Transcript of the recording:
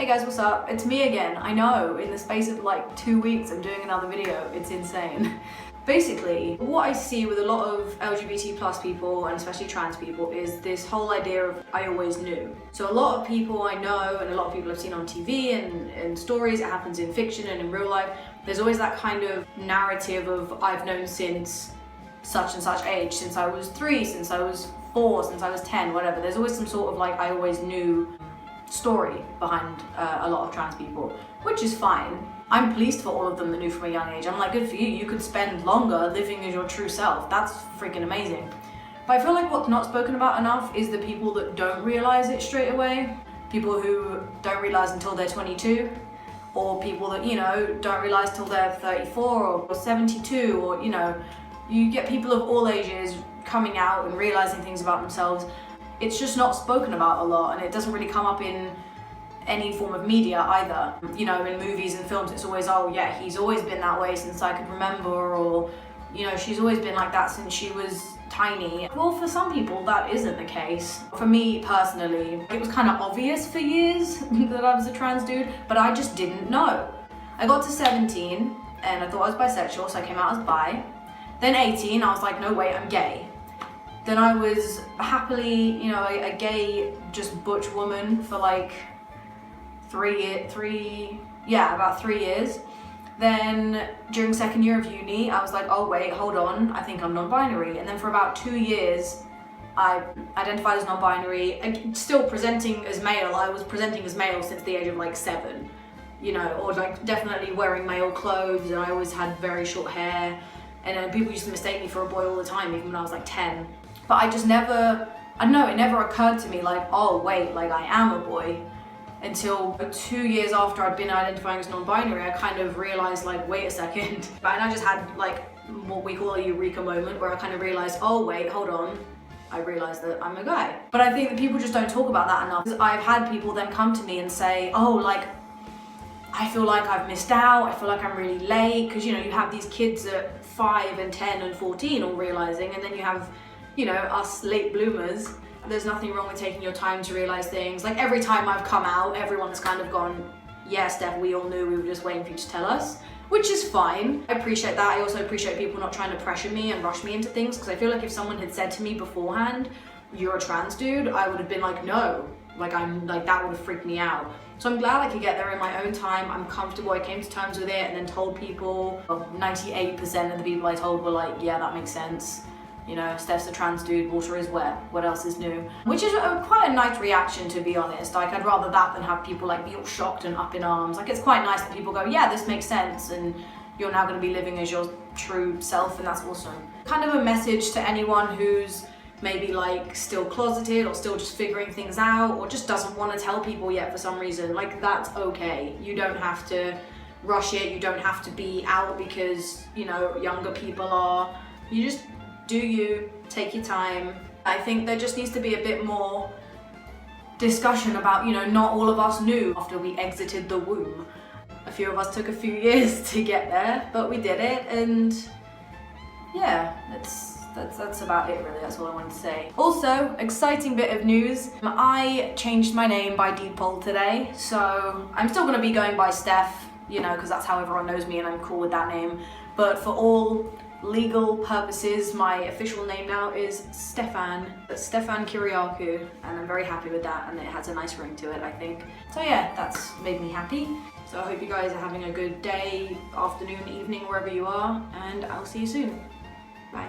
Hey guys, what's up? It's me again. I know, in the space of like 2 weeks I'm doing another video. It's insane. Basically, what I see with a lot of LGBT plus people, and especially trans people, is this whole idea of I always knew. So a lot of people I know, and a lot of people I've seen on TV and stories, it happens in fiction and in real life, there's always that kind of narrative of I've known since such and such age, since I was 3, since I was 4, since I was 10, whatever. There's always some sort of like I always knew story behind a lot of trans people, which is fine. I'm pleased for all of them that knew from a young age. I'm like, good for you, you could spend longer living as your true self. That's freaking amazing. But I feel like what's not spoken about enough is the people that don't realize it straight away. People who don't realize until they're 22, or people that, you know, don't realize till they're 34 or 72, or, you know, you get people of all ages coming out and realizing things about themselves. It's just not spoken about a lot, and it doesn't really come up in any form of media either. You know, in movies and films, it's always, oh yeah, he's always been that way since I could remember, or, you know, she's always been like that since she was tiny. Well, for some people, that isn't the case. For me personally, it was kind of obvious for years that I was a trans dude, but I just didn't know. I got to 17 and I thought I was bisexual, so I came out as bi. Then 18, I was like, no wait, I'm gay. Then I was happily, you know, a gay, just butch woman for like about 3 years. Then during second year of uni, I was like, oh wait, hold on, I think I'm non-binary. And then for about 2 years, I identified as non-binary, still presenting as male. I was presenting as male since the age of like 7, you know, or like definitely wearing male clothes, and I always had very short hair. And then people used to mistake me for a boy all the time, even when I was like 10. But I just never, I don't know, it never occurred to me like, oh wait, like I am a boy. Until 2 years after I'd been identifying as non-binary, I kind of realized like, wait a second. And I just had like what we call a eureka moment where I kind of realized, oh wait, hold on. I realized that I'm a guy. But I think that people just don't talk about that enough. I've had people then come to me and say, oh, like, I feel like I've missed out, I feel like I'm really late, because, you know, you have these kids at 5 and 10 and 14 all realizing, and then you have, you know, us late bloomers. There's nothing wrong with taking your time to realize things. Like, every time I've come out, everyone's kind of gone, yeah, Steph, we all knew, we were just waiting for you to tell us, which is fine. I appreciate that. I also appreciate people not trying to pressure me and rush me into things, because I feel like if someone had said to me beforehand, you're a trans dude, I would have been like, no, like, I'm like, that would have freaked me out. So I'm glad I could get there in my own time. I'm comfortable, I came to terms with it, and then told people. 98% of the people I told were like, yeah, that makes sense. You know, Steph's a trans dude, water is wet, what else is new? Which is quite a nice reaction, to be honest. Like, I'd rather that than have people like be all shocked and up in arms. Like, it's quite nice that people go, yeah, this makes sense, and you're now gonna be living as your true self, and that's awesome. Kind of a message to anyone who's maybe like still closeted, or still just figuring things out, or just doesn't want to tell people yet for some reason. Like, that's okay. You don't have to rush it. You don't have to be out because, you know, younger people are. You just do you, take your time. I think there just needs to be a bit more discussion about, you know, not all of us knew after we exited the womb. A few of us took a few years to get there, but we did it, and yeah, that's about it really, that's all I wanted to say. Also, exciting bit of news, I changed my name by default today, so I'm still gonna be going by Steph, you know, because that's how everyone knows me and I'm cool with that name, but for all legal purposes, my official name now is Steph Kyriacou, and I'm very happy with that, and it has a nice ring to it, I think. So yeah, that's made me happy. So I hope you guys are having a good day, afternoon, evening, wherever you are, and I'll see you soon. Bye.